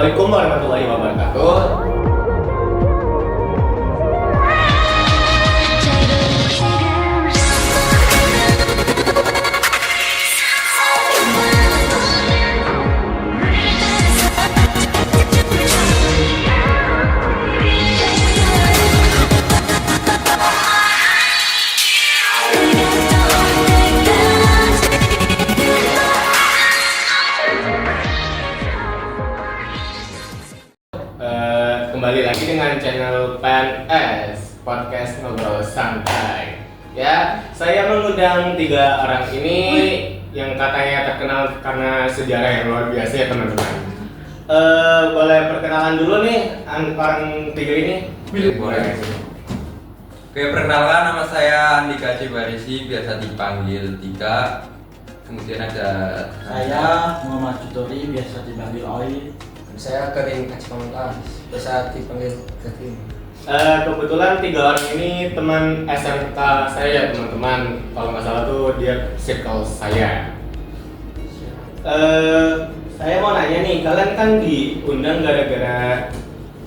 Assalamualaikum warahmatullahi wabarakatuh. Kembali lagi dengan channel PNS Podcast Ngobrol Santai. Ya, saya mengundang 3 orang ini yang katanya terkenal karena sejarah yang luar biasa ya teman-teman. Boleh perkenalan dulu nih orang 3 ini? Boleh. Oke, perkenalkan nama saya Andika Cibarisi, biasa dipanggil Tika. Kemudian ada Saya Muhammad Jutori, biasa dipanggil Oi. Saya Kering Kaci Pamungkas, biasa dipanggil Kering. Kebetulan 3 orang ini teman SMK saya ya teman-teman. Kalau nggak salah tuh dia circle saya. Saya mau nanya nih, kalian kan diundang gara-gara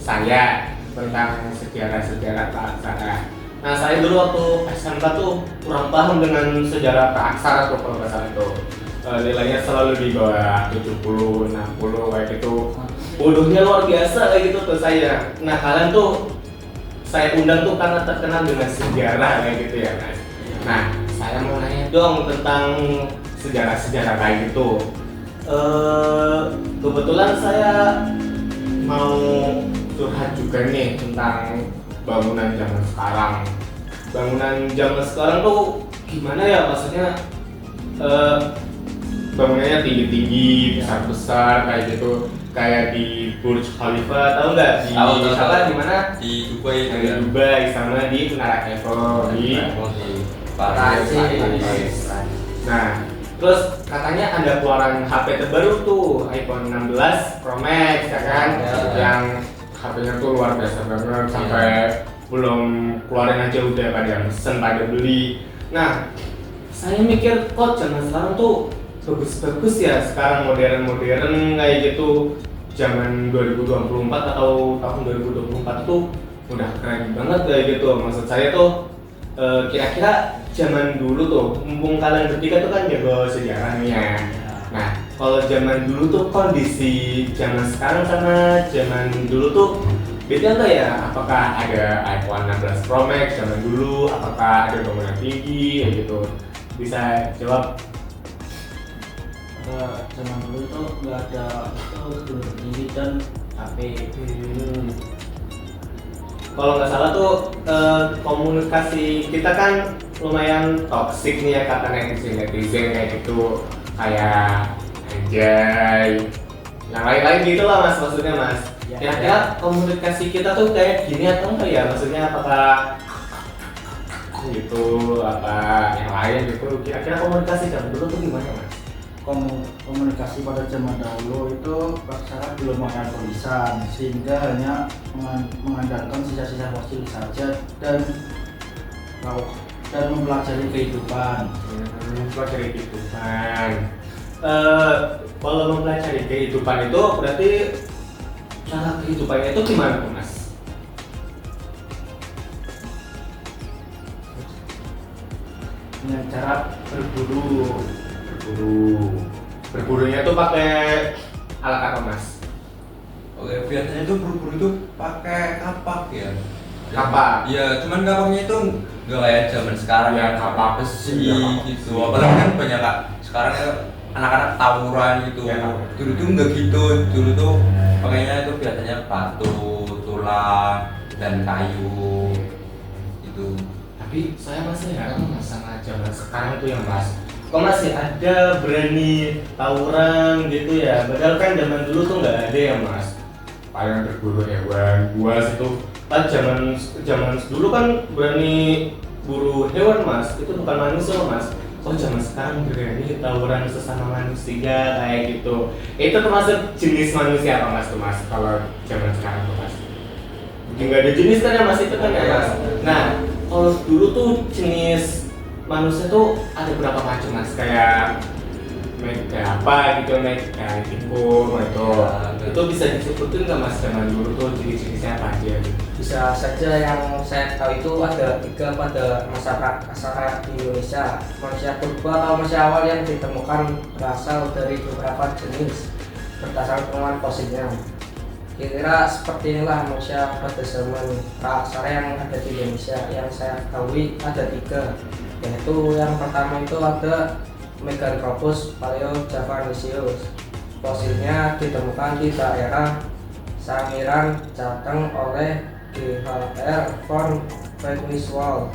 saya tentang sejarah keaksaraan. Nah, saya dulu waktu SMK tuh kurang paham dengan sejarah keaksaraan tuh kalau nggak salah tuh. Nilainya selalu di bawah 70, 60 kayak gitu. Bodohnya luar biasa kayak gitu tuh saya. Nah, kalian tuh saya undang tuh karena terkenal dengan sejarah kayak gitu ya, Mas. Nah, saya mau nanya dong tentang sejarah-sejarah kayak gitu. Kebetulan saya mau curhat juga nih tentang bangunan zaman sekarang. Bangunan zaman sekarang tuh gimana ya, maksudnya bangunannya tinggi-tinggi, besar-besar kayak gitu, kayak di Burj Khalifa, tahu nggak? Di Tahu. di mana? di Dubai itu Di ya. Dubai, sama di Menara Eiffel di Paris. Nah, terus katanya ada keluaran HP terbaru tuh, iPhone 16 Pro Max ya kan, yang HP-nya tuh luar biasa banget, sampai belum keluarin aja udah pada mesen, pada beli. Nah, saya mikir kok zaman sekarang tuh bagus-bagus ya, sekarang modern-modern kayak gitu. Zaman 2024 atau tahun 2024 tuh udah keren banget kayak gitu. Maksud saya tuh kira-kira zaman dulu tuh, mumpung kalian bertiga tuh kan jago sejarah nih ya. Nah, kalau zaman dulu tuh kondisi zaman sekarang sama zaman dulu tuh beda nggak ya? Apakah ada iPhone 16 Pro Max zaman dulu? Apakah ada bangunan tinggi kayak gitu? Bisa jawab? Zaman dulu itu nggak ada itu tinggi dan HP. Kalau nggak salah tuh komunikasi kita kan lumayan toksik nih ya, kata netizen kayak gitu, kayak anjay, yang lain-lain gitu lah mas, maksudnya mas. Ya, Kira-kira komunikasi kita tuh kayak gini atau enggak ya? Maksudnya apakah gitu, apa yang lain gitu? Kira-kira komunikasi zaman dulu tuh gimana mas? Komunikasi pada zaman dahulu itu masyarakat belum mengenal tulisan, sehingga hanya mengandalkan sisa-sisa fosil saja dan mempelajari kehidupan. Mempelajari kehidupan. Kalau mempelajari kehidupan itu berarti cara kehidupannya itu gimana tuh mas? Dengan cara berburu. Berburunya tuh pakai alat apa mas? Oke, biasanya itu buru-buru itu pakai kapak ya. Kapak? Iya, cuman kapaknya itu nggak kayak zaman sekarang Ya, ya, kapak besi ya, kapak gitu. besi. Apalagi kan banyak kak sekarang ya, anak-anak tawuran gitu. Ya. Dulu tuh nggak gitu. Dulu tuh pakainya itu biasanya batu, tulang, dan kayu gitu. Tapi saya masih heran mas sama zaman sekarang tuh yang mas, kok masih ada berani tawuran gitu ya? Padahal kan zaman dulu tuh nggak ada ya mas. Paling berburu hewan buas itu kan zaman dulu kan berani buru hewan mas, itu bukan manusia mas. Kok zaman sekarang berani tawuran sesama manusia kayak gitu? Itu termasuk jenis manusia apa mas tuh mas? Kalau zaman sekarang tuh mas? Nggak ada jenis kan ya mas, itu kan ya mas. Nah, kalau dulu tuh jenis manusia tuh ada berapa macam mas? Kayak apa gitu, kayak tikus itu. Itu bisa disebutin nggak mas zaman dulu tuh jenis-jenisnya apa aja? Bisa saja yang saya tahu itu ada 3 pada masyarakat di Indonesia. Manusia purba atau manusia awal yang ditemukan berasal dari beberapa jenis berdasarkan temuan fosilnya. Kira-kira seperti inilah manusia pada zaman praksara yang ada di Indonesia. Yang saya ketahui ada 3, yaitu yang pertama itu ada Meganthropus paleojavanesius. Fosilnya ditemukan di daerah Sangiran, Jateng oleh G.H.R. von Wrangelswald.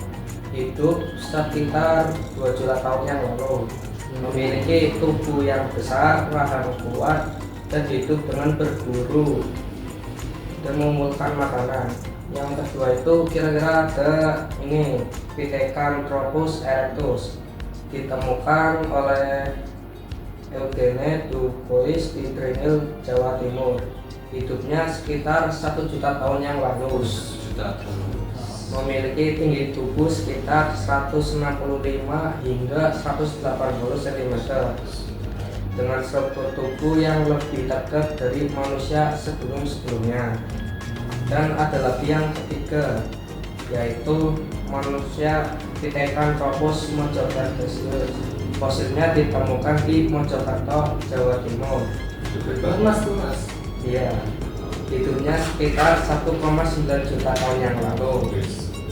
Hidup sekitar 2 juta tahun yang lalu. Memiliki tubuh yang besar, rahang kuat, dan hidup dengan berburu dan mengumpulkan makanan. Yang kedua itu kira-kira ada ini Pithecanthropus erectus, ditemukan oleh Eugene Dubois di Trinil, Jawa Timur. Hidupnya sekitar 1 juta tahun yang lalu. Memiliki tinggi tubuh sekitar 165 hingga 180 cm dengan struktur tubuh yang lebih tegak dari manusia sebelum-sebelumnya. Dan ada lagi yang ketiga, yaitu manusia Pithecanthropus mojokertesius. Fosilnya ditemukan di Mojokerto, Jawa Timur. Gede banget mas tuh mas. Iya, hidupnya sekitar 1,9 juta tahun yang lalu.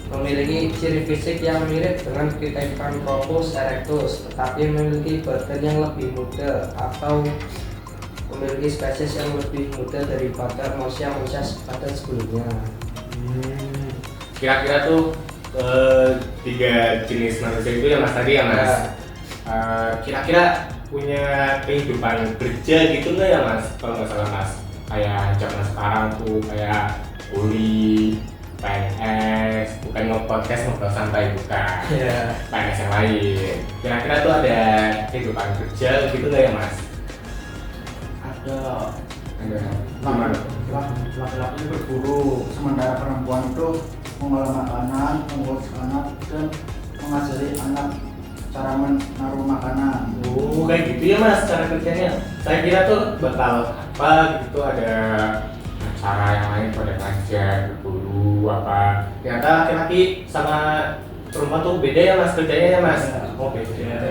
Memiliki ciri fisik yang mirip dengan Pithecanthropus erectus, tetapi memiliki badan yang lebih muda atau memiliki spesies yang lebih muda daripada manusia-manusia pada sebelumnya. Kira-kira tuh 3 jenis manusia itu ya mas tadi ya mas. Kira-kira punya kehidupan kerja gitu nggak ya mas? Kalau nggak salah mas, kayak zaman sekarang tuh kayak kuli, PNS, bukan nge-podcast ngobrol santai bukan. PNS yang lain. Kira-kira tuh ada kehidupan kerja gitu nggak ya mas? Ada. Gimana? Laki-laki berburu, sementara perempuan itu mengolah makanan, mengurus anak, dan mengajari anak cara menaruh makanan. Oh, kayak gitu ya mas cara kerjanya. Saya kira tuh bakal apa gitu, ada acara yang lain pada ngajar, berburu apa. Ternyata laki-laki sama perempuan tuh beda ya mas kerjanya ya mas. Oh beda.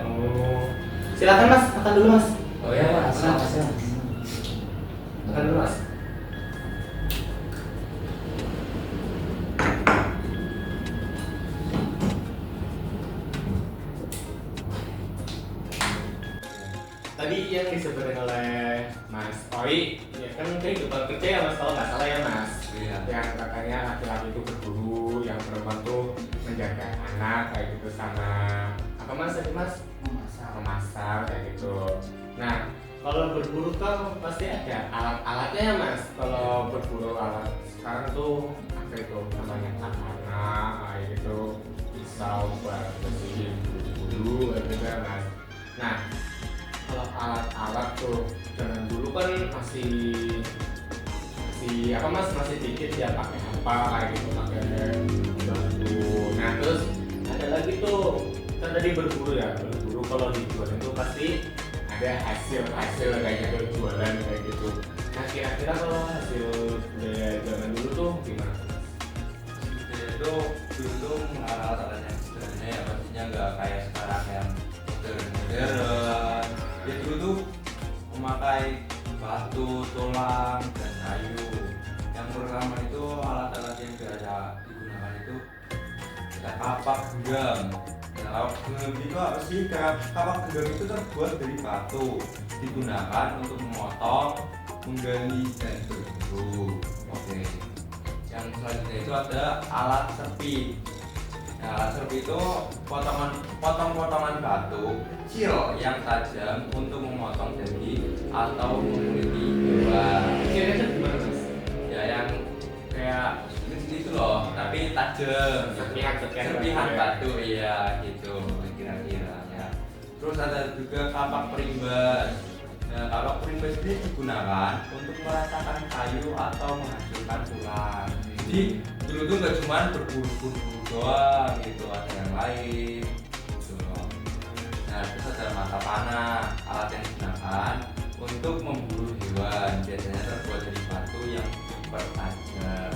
Oh. Silakan mas, makan dulu mas. Oh ya mas, silakan. Makan dulu mas. Tadi yang disebutkan oleh Mas Oi, ya kan kehidupan kerja ya mas, kalau nggak salah ya mas. Iya. Yang katanya laki-laki itu berburu, yang perempuan tuh menjaga anak kayak gitu, sama apa mas tadi mas? Memasak kayak gitu. Nah kalau berburu kan pasti ada alat-alatnya ya mas. Kalau berburu alat sekarang tuh apa itu namanya, katana kayak gitu, pisau buat bersihin bulu kayak gitu ya mas. Nah kalau alat-alat tuh zaman dulu kan masih apa mas, masih dikit ya, pakai apa kayak gitu, pakai bambu. Nah terus ada lagi tuh kan tadi berburu ya, berburu kalau dijual itu pasti ada hasil kayak gitu, jualan kayak gitu. Nah kira-kira kalau hasil dari zaman dulu tuh gimana? Itu dulu tuh alat-alatnya sebenarnya ya pastinya nggak kayak sekarang yang modern. Ya dulu tuh memakai batu, tulang, dan kayu. Yang pertama itu alat-alat yang biasa digunakan itu ada kapak genggam. Nah, kapak genggam itu apa sih? Kapak genggam itu terbuat dari batu, digunakan untuk memotong, menggali, dan berburu. Oke. Yang selanjutnya itu ada alat serpi. Nah, alat serpi itu potong-potongan batu kecil yang tajam untuk memotong daging atau mengguliti hewan. Kira-kira gimana mas? Ya yang kayak itu loh, tapi tajam. Serpihan batu, iya gitu kira-kira ya. Terus ada juga kapak perimbas. Nah, kapak perimbas ini digunakan untuk meratakan kayu atau menghasilkan tulang. Jadi dulu tuh nggak cuma berburu-buru doang gitu, ada yang lain gitu. Nah terus ada mata panah, alat yang digunakan untuk memburu hewan, biasanya terbuat dari batu yang bertajam.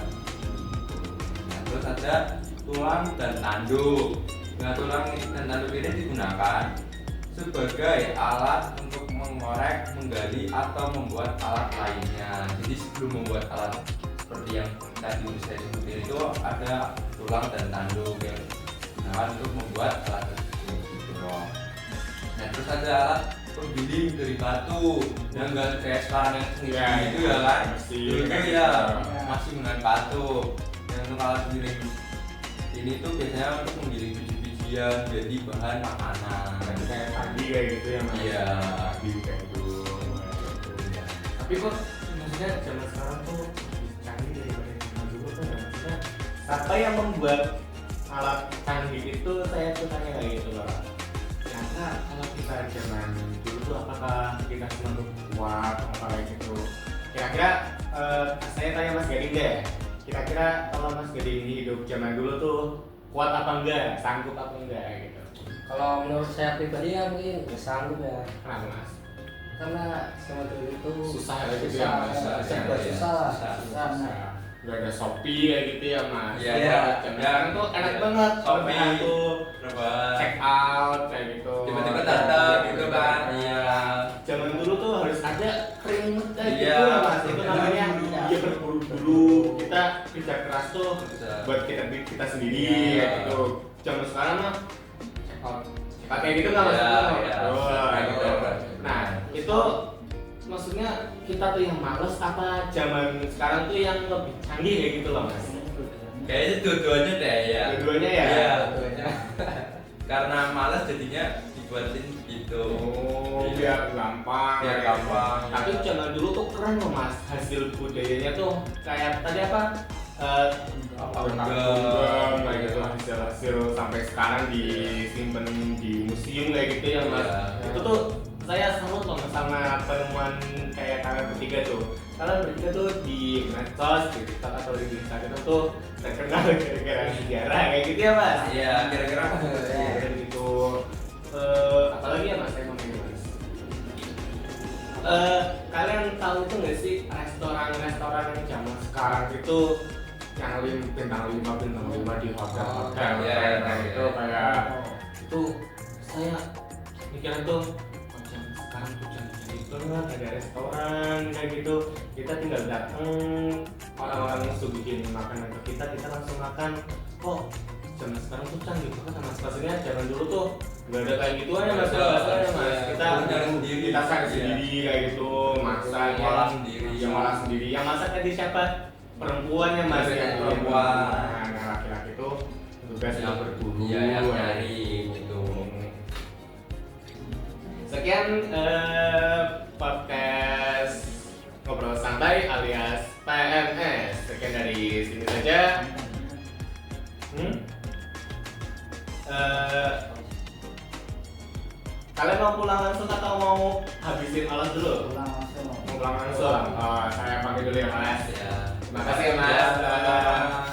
Nah, terus ada tulang dan tanduk. Nah, tulang dan tanduk ini digunakan sebagai alat untuk mengorek, menggali, atau membuat alat lainnya. Jadi sebelum membuat alat seperti yang tadi saya sebutin itu ada tulang dan tanduk yang digunakan untuk membuat alat tersebut gitu loh. Nah, terus ada alat penggiling dari batu yang enggak kayak sekarang yang sendiri Ya, itu ya kan. masih Dulu kayak tuh ya gitu. masih menggunakan batu. Yang untuk alat penggiling ini tuh biasanya untuk menggiling biji-bijian jadi bahan makanan. Nanti kayak tadi kayak gitu ya mas. Iya. Tadi kayak gitu. Tapi kok maksudnya zaman sekarang tuh lebih canggih daripada zaman dulu tuh ya, maksudnya siapa yang membuat alat canggih itu, saya tuh tanya kayak gitu loh. Ternyata kalau kita zaman dulu tuh apakah kita cuma tuh kuat apa kayak gitu. Kira-kira saya tanya Mas Gading deh. Kira-kira kalau Mas Gading hidup zaman dulu tuh kuat apa enggak, sanggup apa enggak gitu. Kalau menurut saya pribadi ya mungkin nggak sanggup ya, Kenapa Mas? karena sama dulu itu Susah ya gitu ya, Mas. serba susah. Susah. Udah ada Shopee kayak gitu ya Mas. Iya, Iya. iya. Sekarang tuh enak Iya. banget. Shopee. Shopee tuh Berapa? check out kayak gitu. Tiba-tiba datang gitu kan. Iya. Zaman dulu tuh harus ada keringet kayak Iya. gitu ya Mas. Itu namanya Berburu. dia berburu-buru. Kita kerja keras tuh Bisa. buat kita sendiri Iya. kayak gitu. Zaman sekarang mah check out. Kayak gitu nggak Mas? Iya, Oh, iya. kayak gitu. Iya. Nah, itu maksudnya kita tuh yang males apa zaman sekarang tuh yang lebih canggih kayak gitu loh Mas? Kayaknya dua-duanya deh ya. Dua-duanya ya? Iya. Dua-duanya. Karena malas jadinya dibuatin gitu. Oh, Iya. biar gampang. Biar kayak gampang. gitu. Tapi zaman dulu tuh keren loh Mas, hasil budayanya tuh kayak tadi apa? Genggam kayak gitu, hasil sampai sekarang disimpan di museum kayak gitu ya Mas. Iya. Itu tuh saya salut loh sama penemuan kayak kalian bertiga tuh. Kalian bertiga tuh di medsos, di TikTok atau di Instagram tuh terkenal gara-gara sejarah kayak gitu ya Mas. Iya, kira-kira Dan gitu. Apalagi ya Mas, saya mau nanya Mas. Kalian tahu tuh nggak sih restoran-restoran yang zaman sekarang itu yang bintang 5 di hotel-hotel Iya, kayak iya, gitu iya. kayak itu saya mikirnya tuh oh, zaman sekarang tuh canggih banget ada restoran kayak gitu, kita tinggal datang orang-orang yang sudah bikin makanan ke kita langsung makan. Kok zaman sekarang tuh canggih banget sama maksudnya zaman dulu tuh nggak ada kayak gituan ya Mas, Nggak ada, rasanya Mas. iya. Kita Nyari sendiri. kita cari Iya. sendiri kayak gitu, masak Yang olah sendiri. yang olah sendiri. Yang masak tadi siapa? Perempuan ya Mas, Iya, yang perempuan. Nah, laki-laki tuh tugas yang berburu. Iya, yang kayak nyari gitu. gitu. Sekian podcast ngobrol santai alias PMS. Sekian dari sini saja. Kalian mau pulang langsung atau mau habisin alas dulu? Pulang langsung. Mau pulang langsung? Oh, saya pamit dulu ya Mas. Ya. Terima kasih ya Mas.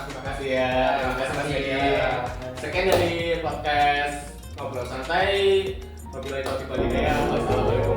Terima kasih ya. Terima kasih Mas Dedi. Sekian dari podcast ngobrol santai. Wabillahi taufiq wal hidayah. Wassalamualaikum